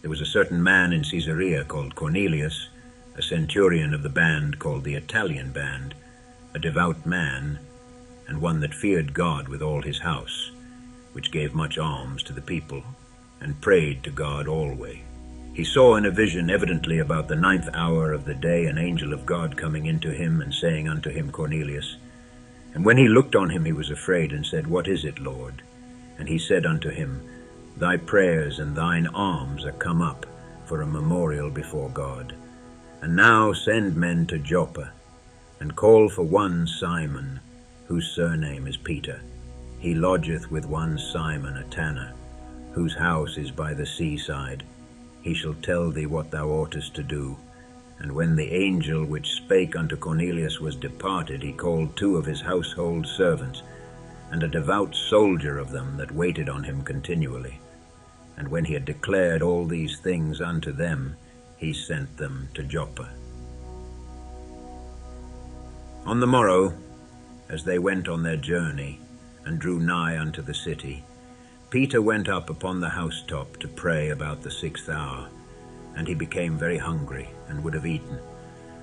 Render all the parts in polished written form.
There was a certain man in Caesarea called Cornelius, a centurion of the band called the Italian band, a devout man, and one that feared God with all his house, which gave much alms to the people, and prayed to God always. He saw in a vision, evidently about the 9th hour of the day, an angel of God coming into him, and saying unto him, Cornelius. And when he looked on him, he was afraid, and said, What is it, Lord? And he said unto him, Thy prayers and thine alms are come up for a memorial before God. And now send men to Joppa, and call for one Simon, whose surname is Peter. He lodgeth with one Simon a tanner, whose house is by the seaside. He shall tell thee what thou oughtest to do. And when the angel which spake unto Cornelius was departed, he called 2 of his household servants, and a devout soldier of them that waited on him continually. And when he had declared all these things unto them, he sent them to Joppa. On the morrow, as they went on their journey, and drew nigh unto the city, Peter went up upon the housetop to pray about the 6th hour, and he became very hungry, and would have eaten.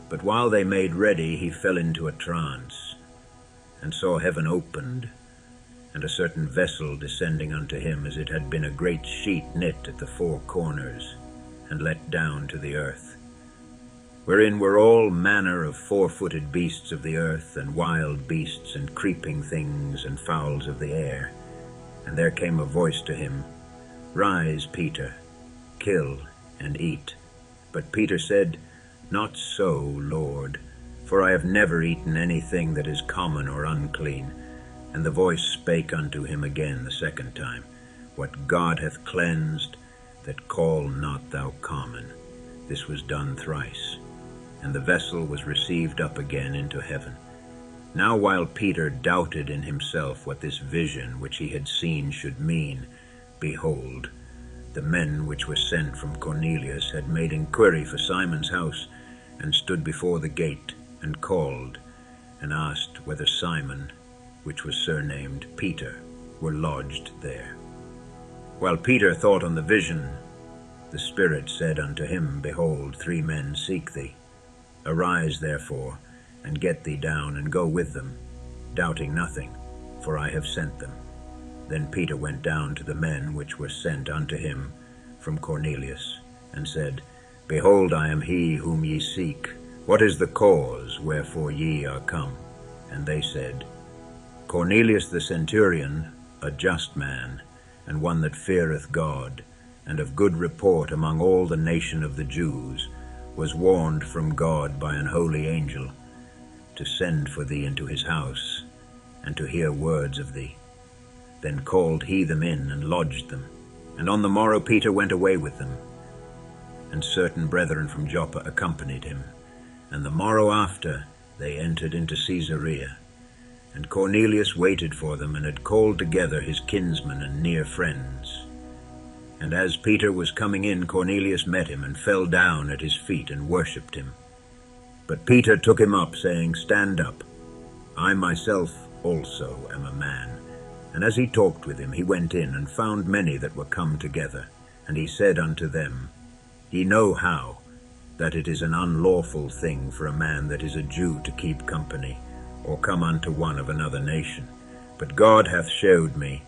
But while they made ready, he fell into a trance, and saw heaven opened, and a certain vessel descending unto him, as it had been a great sheet knit at the 4 corners, and let down to the earth, wherein were all manner of 4-footed beasts of the earth, and wild beasts, and creeping things, and fowls of the air. And there came a voice to him, Rise, Peter, kill and eat. But Peter said, Not so, Lord, for I have never eaten anything that is common or unclean. And the voice spake unto him again the 2nd time, What God hath cleansed, that call not thou common. This was done thrice, and the vessel was received up again into heaven. Now while Peter doubted in himself what this vision which he had seen should mean, behold, the men which were sent from Cornelius had made inquiry for Simon's house, and stood before the gate, and called, and asked whether Simon, which was surnamed Peter, were lodged there. While Peter thought on the vision, the Spirit said unto him, Behold, 3 men seek thee. Arise therefore, and get thee down, and go with them, doubting nothing, for I have sent them. Then Peter went down to the men which were sent unto him from Cornelius, and said, Behold, I am he whom ye seek. What is the cause wherefore ye are come? And they said, Cornelius the centurion, a just man, and one that feareth God, and of good report among all the nation of the Jews, was warned from God by an holy angel to send for thee into his house, and to hear words of thee. Then called he them in, and lodged them. And on the morrow Peter went away with them, and certain brethren from Joppa accompanied him. And the morrow after they entered into Caesarea. And Cornelius waited for them, and had called together his kinsmen and near friends. And as Peter was coming in, Cornelius met him, and fell down at his feet, and worshipped him. But Peter took him up, saying, Stand up, I myself also am a man. And as he talked with him, he went in, and found many that were come together. And he said unto them, Ye know how that it is an unlawful thing for a man that is a Jew to keep company, or come unto one of another nation. But God hath shewed me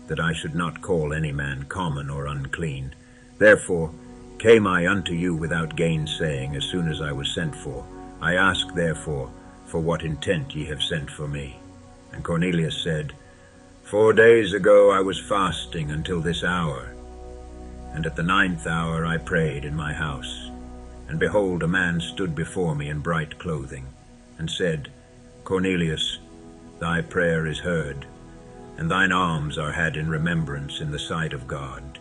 that I should not call any man common or unclean. Therefore came I unto you without gainsaying, as soon as I was sent for. I ask therefore, for what intent ye have sent for me? And Cornelius said, 4 days ago I was fasting until this hour, and at the 9th hour I prayed in my house. And behold, a man stood before me in bright clothing, and said, Cornelius, thy prayer is heard, and thine alms are had in remembrance in the sight of God.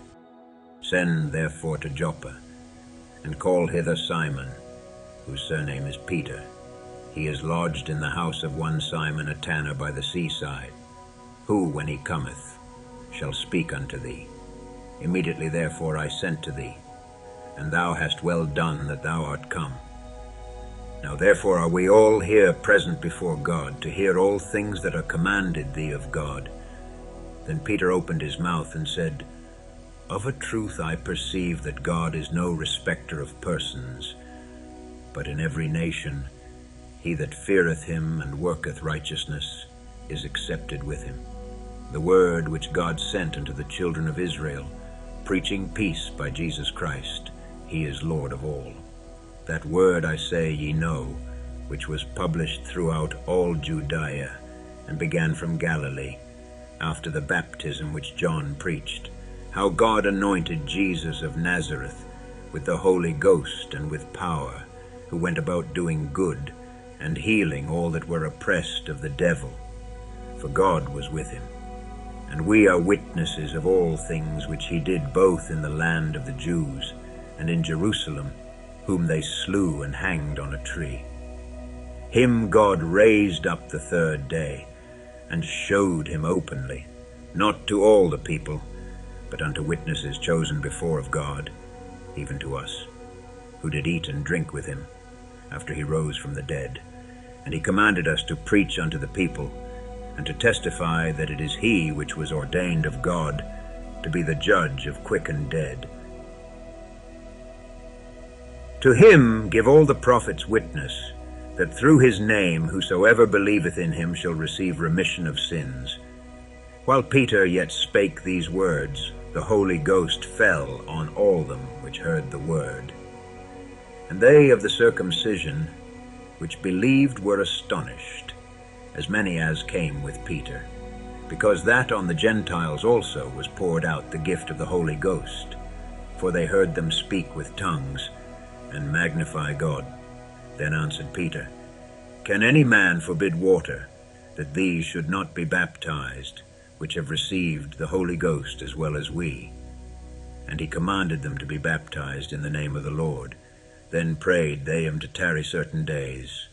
Send therefore to Joppa, and call hither Simon, whose surname is Peter. He is lodged in the house of one Simon a tanner by the seaside, who, when he cometh, shall speak unto thee. Immediately therefore I sent to thee, and thou hast well done that thou art come. Now therefore are we all here present before God, to hear all things that are commanded thee of God. Then Peter opened his mouth and said, Of a truth I perceive that God is no respecter of persons, but in every nation he that feareth him and worketh righteousness is accepted with him. The word which God sent unto the children of Israel, preaching peace by Jesus Christ, he is Lord of all. That word I say ye know, which was published throughout all Judea, and began from Galilee, after the baptism which John preached, how God anointed Jesus of Nazareth with the Holy Ghost and with power, who went about doing good and healing all that were oppressed of the devil, for God was with him. And we are witnesses of all things which he did both in the land of the Jews and in Jerusalem, whom they slew and hanged on a tree. Him God raised up the third day, and showed him openly, not to all the people, but unto witnesses chosen before of God, even to us, who did eat and drink with him, after he rose from the dead. And he commanded us to preach unto the people, and to testify that it is he which was ordained of God to be the judge of quick and dead. To him give all the prophets witness, that through his name whosoever believeth in him shall receive remission of sins. While Peter yet spake these words, the Holy Ghost fell on all them which heard the word. And they of the circumcision which believed were astonished, as many as came with Peter, because that on the Gentiles also was poured out the gift of the Holy Ghost, for they heard them speak with tongues, and magnify God. Then answered Peter, Can any man forbid water, that these should not be baptized, which have received the Holy Ghost as well as we? And he commanded them to be baptized in the name of the Lord. Then prayed they him to tarry certain days.